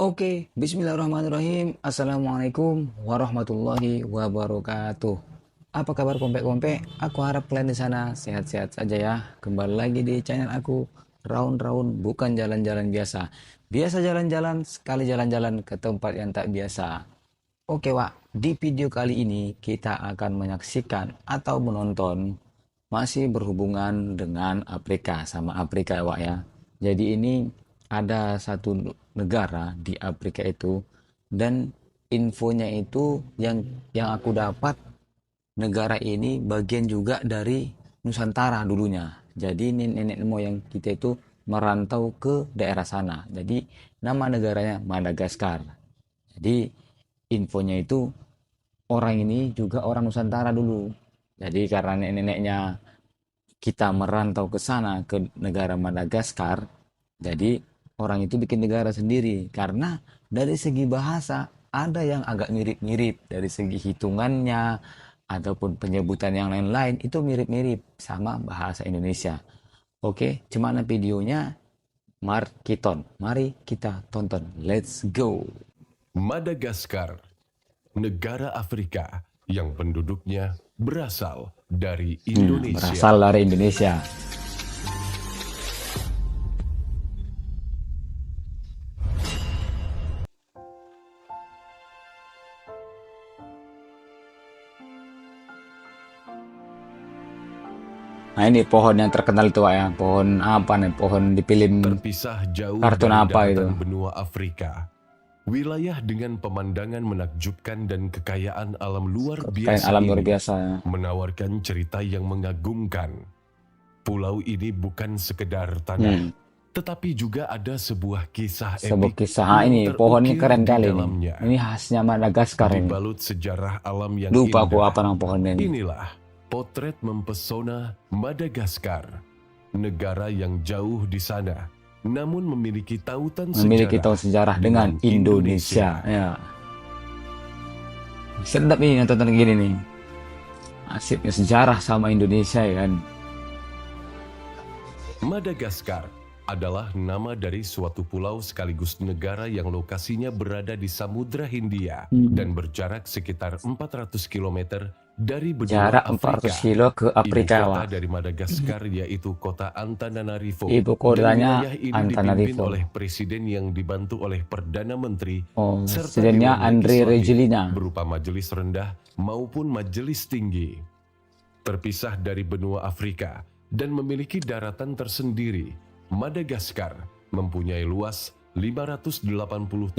Oke, bismillahirrahmanirrahim. Assalamualaikum warahmatullahi wabarakatuh. Apa kabar kompe-kompe? Aku harap kalian di sana sehat-sehat saja ya. Kembali lagi di channel aku, Raun-Raun bukan jalan-jalan biasa. Biasa jalan-jalan, sekali jalan-jalan ke tempat yang tak biasa. Oke, Wak. Di video kali ini kita akan menyaksikan atau menonton masih berhubungan dengan Afrika sama Afrika, Wak ya. Jadi ini ada satu negara di Afrika itu, dan infonya itu yang aku dapat, negara ini bagian juga dari Nusantara dulunya. Jadi nenek moyang kita itu merantau ke daerah sana. Jadi nama negaranya Madagaskar. Jadi infonya itu orang ini juga orang Nusantara dulu. Jadi karena nenek-neneknya kita merantau ke sana, ke negara Madagaskar, jadi orang itu bikin negara sendiri. Karena dari segi bahasa ada yang agak mirip-mirip, dari segi hitungannya ataupun penyebutan yang lain-lain itu mirip-mirip sama bahasa Indonesia. Oke, gimana videonya? Mari kita tonton. Let's go. Madagaskar, negara Afrika yang penduduknya berasal dari Indonesia. Berasal dari Indonesia. Nah ini pohon yang terkenal itu, Wak ya. Pohon apa nih? Pohon di film Terpisah jauh kartun dari apa itu? daratan benua Afrika. Wilayah dengan pemandangan menakjubkan dan kekayaan alam luar Kain biasa alam luar ini biasa. menawarkan cerita yang mengagumkan. Pulau ini bukan sekedar tanah, tetapi juga ada sebuah kisah Sebuah epik kisah. yang Ini pohonnya terukir keren di kali ini. dalamnya. Ini khasnya Madagaskar ini. Dibalut sejarah alam yang Lupa aku indah. apa nama pohonnya ini. Inilah potret mempesona Madagaskar, negara yang jauh di sana, namun memiliki tautan Memiliki sejarah tahun sejarah dengan Indonesia. Ya. Sedap nih nonton gini nih. Asyiknya sejarah sama Indonesia ya kan. Madagaskar adalah nama dari suatu pulau sekaligus negara yang lokasinya berada di Samudra Hindia dan berjarak sekitar 400 km dari benua Jarak Afrika. 400 kilo ke Afrika, Ibu kota Wak. dari Madagaskar yaitu kota Antananarivo. Ibu Dan kotanya wilayah ini dipimpin Antananarivo. oleh presiden yang dibantu oleh Perdana Menteri serta Presidennya Dewan Andre Legislatif Rajoelina. berupa majelis rendah maupun majelis tinggi. Terpisah dari benua Afrika dan memiliki daratan tersendiri, Madagaskar mempunyai luas 587,041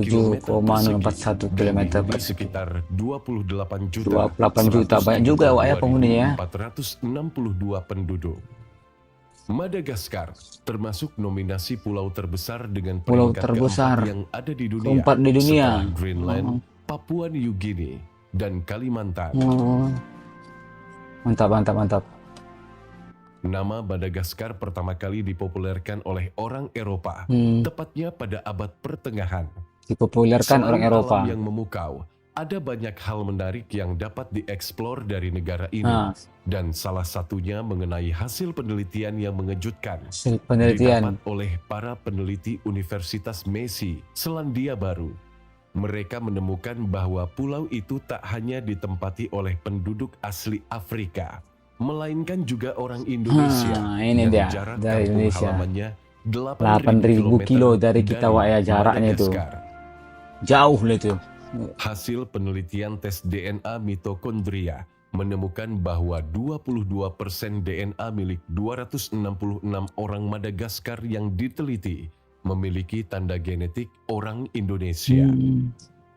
km km persegi, sekitar 28 juta 28 juta. Banyak juga, Wak ya, penghuninya. 462 penduduk. Madagaskar termasuk nominasi pulau terbesar dengan Pulau peringkat terbesar keempat yang ada di dunia, keempat di dunia. setelah Greenland, Papua New Guinea, dan Kalimantan. Mantap. Nama Madagaskar pertama kali dipopulerkan oleh orang Eropa, tepatnya pada abad pertengahan. Dipopulerkan orang Selain Eropa. alam yang memukau, ada banyak hal menarik yang dapat dieksplor dari negara ini. Dan salah satunya mengenai hasil penelitian yang mengejutkan. Hasil penelitian. Didapat oleh para peneliti Universitas Messi, Selandia Baru. Mereka menemukan bahwa pulau itu tak hanya ditempati oleh penduduk asli Afrika, melainkan juga orang Indonesia ini yang dia, jarak dari kampung Indonesia. halamannya 8.000 kilo dari kita, Wak ya, jaraknya itu. Madagaskar. Jauh lah itu. Hasil penelitian tes DNA mitokondria menemukan bahwa 22% DNA milik 266 orang Madagaskar yang diteliti memiliki tanda genetik orang Indonesia.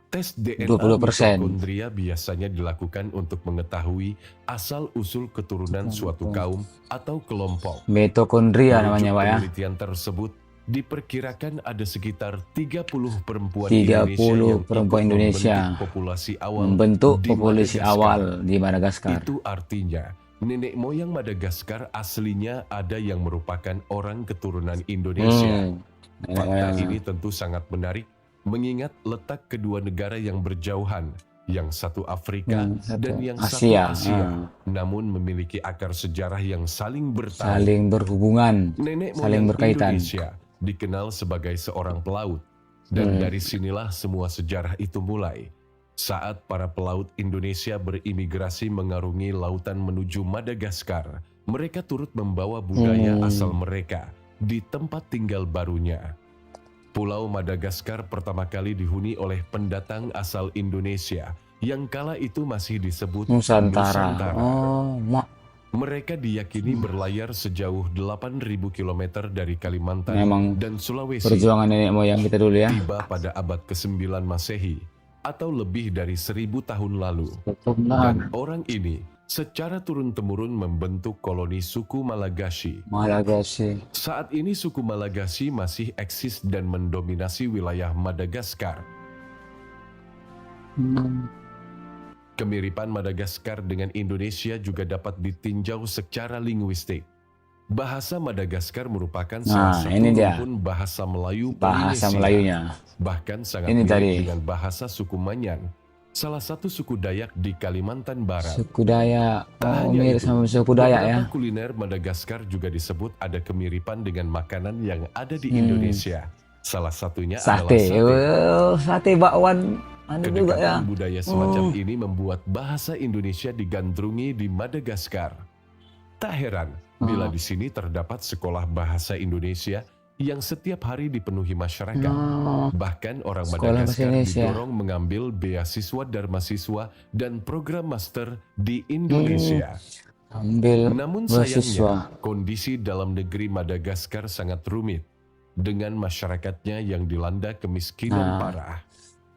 Tes DNA 20%. mitokondria biasanya dilakukan untuk mengetahui asal-usul keturunan suatu kaum atau kelompok. Mitokondria Merujuk namanya, Wak ya. penelitian tersebut, diperkirakan ada sekitar 30 perempuan 30 Indonesia yang perempuan ikut Indonesia membentuk populasi awal membentuk di populasi Madagaskar. awal di Madagaskar. Itu artinya nenek moyang Madagaskar aslinya ada yang merupakan orang keturunan Indonesia. Fakta ini tentu sangat menarik mengingat letak kedua negara yang berjauhan, yang satu Afrika dan yang Asia. satu Asia, namun memiliki akar sejarah yang saling bertahan. Saling berhubungan, Nenek saling moyang berkaitan. Indonesia dikenal sebagai seorang pelaut. Dan dari sinilah semua sejarah itu mulai. Saat para pelaut Indonesia berimigrasi mengarungi lautan menuju Madagaskar, mereka turut membawa budaya asal mereka di tempat tinggal barunya. Pulau Madagaskar pertama kali dihuni oleh pendatang asal Indonesia yang kala itu masih disebut Nusantara. Mereka diyakini berlayar sejauh 8.000 km dari Kalimantan Memang dan Sulawesi. Perjuangan nenek moyang kita dulu ya. Tiba pada abad ke-9 Masehi atau lebih dari 1000 tahun lalu. Dan orang ini secara turun-temurun membentuk koloni suku Malagasy. Saat ini suku Malagasy masih eksis dan mendominasi wilayah Madagaskar. Kemiripan Madagaskar dengan Indonesia juga dapat ditinjau secara linguistik. Bahasa Madagaskar merupakan salah satu rumpun bahasa Melayu Bahasa Polinesia. Melayunya. Bahkan sangat Ini mirip tadi. dengan bahasa suku Manyan, salah satu suku Dayak di Kalimantan Barat. Suku Dayak. Mirip sama suku Dayak ya. Beberapa kuliner Madagaskar juga disebut ada kemiripan dengan makanan yang ada di Indonesia. Salah satunya adalah Sate. sate. Sate bakwan. Ada juga ya. Kedekatan budaya semacam ini membuat bahasa Indonesia digandrungi di Madagaskar. Tak heran bila di sini terdapat sekolah bahasa Indonesia yang setiap hari dipenuhi masyarakat. Bahkan orang Sekolah bahasa Madagaskar Indonesia. didorong mengambil beasiswa Darmasiswa dan program master di Indonesia. Ambil Namun beasiswa. sayangnya, kondisi dalam negeri Madagaskar sangat rumit dengan masyarakatnya yang dilanda kemiskinan parah.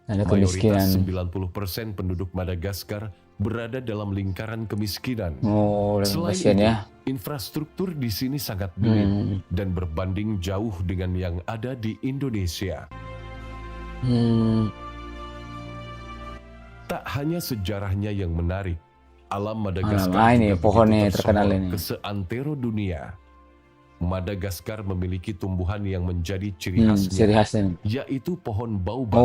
Ada Mayoritas kemiskinan. 90% penduduk Madagaskar berada dalam lingkaran kemiskinan. Selain Selain itu, itu, infrastruktur di sini sangat minim dan berbanding jauh dengan yang ada di Indonesia. Tak hanya sejarahnya yang menarik, alam Madagaskar ini juga pohonnya begitu terkenal tersohor ini. ke seantero dunia. Madagaskar memiliki tumbuhan yang menjadi ciri ciri khasnya, khasnya. yaitu pohon baobab.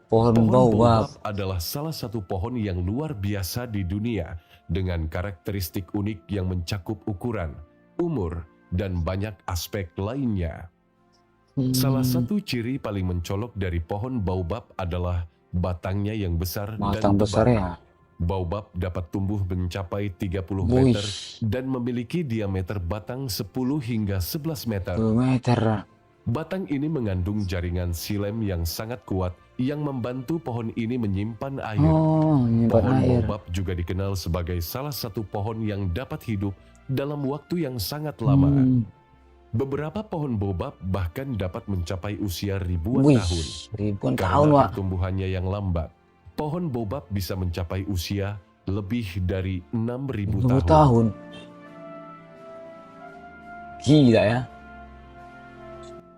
Pohon baobab. Adalah salah satu pohon yang luar biasa di dunia dengan karakteristik unik yang mencakup ukuran, umur, dan banyak aspek lainnya. Salah satu ciri paling mencolok dari pohon baobab adalah batangnya yang besar Batang dan besar tebal. ya. Baobab dapat tumbuh mencapai 30 meter dan memiliki diameter batang 10 hingga 11 meter. 2 meter. Batang ini mengandung jaringan silem yang sangat kuat yang membantu pohon ini menyimpan air. Menyimpan Pohon air. baobab juga dikenal sebagai salah satu pohon yang dapat hidup dalam waktu yang sangat lama. Beberapa pohon baobab bahkan dapat mencapai usia ribuan tahun. Ribuan Karena tahun, Wak. pertumbuhannya yang lambat, pohon baobab bisa mencapai usia lebih dari 6.000 tahun. Gila ya.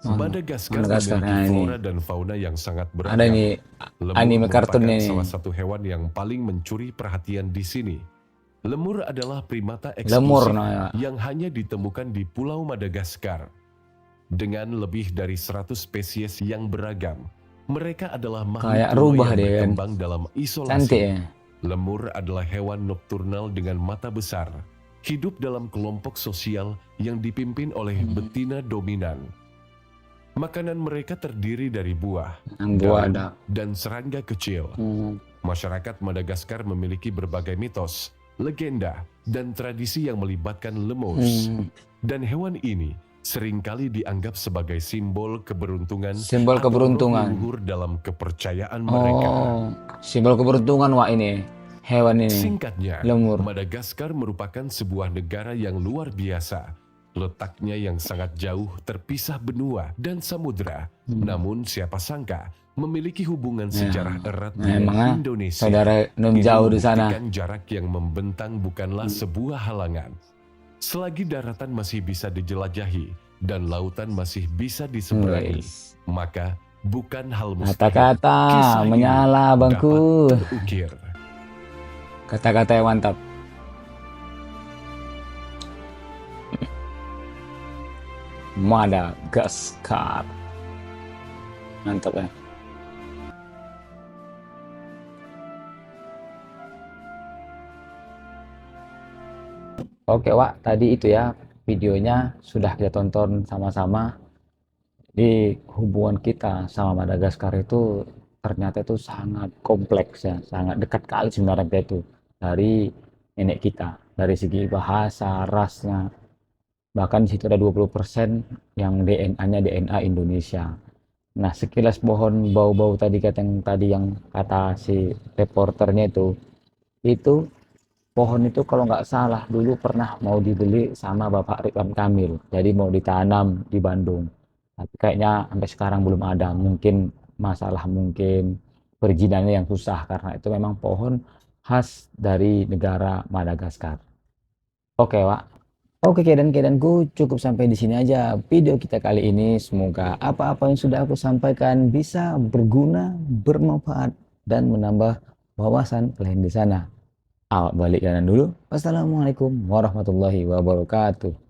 Madagaskar Madagaskar, memiliki ini. flora dan fauna yang sangat beragam. Ada nih Lemur anime merupakan kartunnya nih. salah satu hewan yang paling mencuri perhatian di sini. Lemur adalah primata Lemur, eksklusif yang hanya ditemukan di Pulau Madagaskar. Dengan lebih dari 100 spesies yang beragam, mereka adalah Kayak makhluk rubah yang dia kan. berkembang dalam isolasi. Cantik ya. Lemur adalah hewan nokturnal dengan mata besar, hidup dalam kelompok sosial yang dipimpin oleh betina dominan. Makanan mereka terdiri dari buah, Buah daun, ada. dan serangga kecil. Masyarakat Madagaskar memiliki berbagai mitos, legenda, dan tradisi yang melibatkan lemurs. Dan hewan ini seringkali dianggap sebagai simbol keberuntungan Simbol atau keberuntungan. roh leluhur dalam kepercayaan mereka. Simbol keberuntungan, Wak, ini. Hewan ini. Singkatnya, Lemur. Madagaskar merupakan sebuah negara yang luar biasa. Letaknya yang sangat jauh terpisah benua dan samudera. Namun siapa sangka memiliki hubungan sejarah erat dengan Indonesia. Saudara Ini jauh di sana. membuktikan jarak yang membentang bukanlah sebuah halangan. Selagi daratan masih bisa dijelajahi dan lautan masih bisa diseberangi, maka bukan hal mustahil. Kata-kata Kisah ini menyala, bangku. dapat terukir. Kata-kata yang mantap. Madagaskar. Mantap ya. Oke, Wak, tadi itu ya videonya sudah kita tonton sama-sama. Di hubungan kita sama Madagaskar itu ternyata itu sangat kompleks ya, sangat dekat kali sebenarnya kita itu dari nenek kita, dari segi bahasa, rasnya, bahkan di situ ada 20% yang DNA-nya DNA Indonesia. Nah, sekilas pohon bau-bau tadi kata si reporternya itu pohon itu kalau nggak salah dulu pernah mau dibeli sama Bapak Ridwan Kamil. Jadi mau ditanam di Bandung. Tapi kayaknya sampai sekarang belum ada. Mungkin perizinannya yang susah karena itu memang pohon khas dari negara Madagaskar. Oke, Pak. Oke, kedan-kedanku cukup sampai di sini aja video kita kali ini. Semoga apa-apa yang sudah aku sampaikan bisa berguna, bermanfaat, dan menambah wawasan kalian di sana. Awak balik kanan dulu. Wassalamualaikum warahmatullahi wabarakatuh.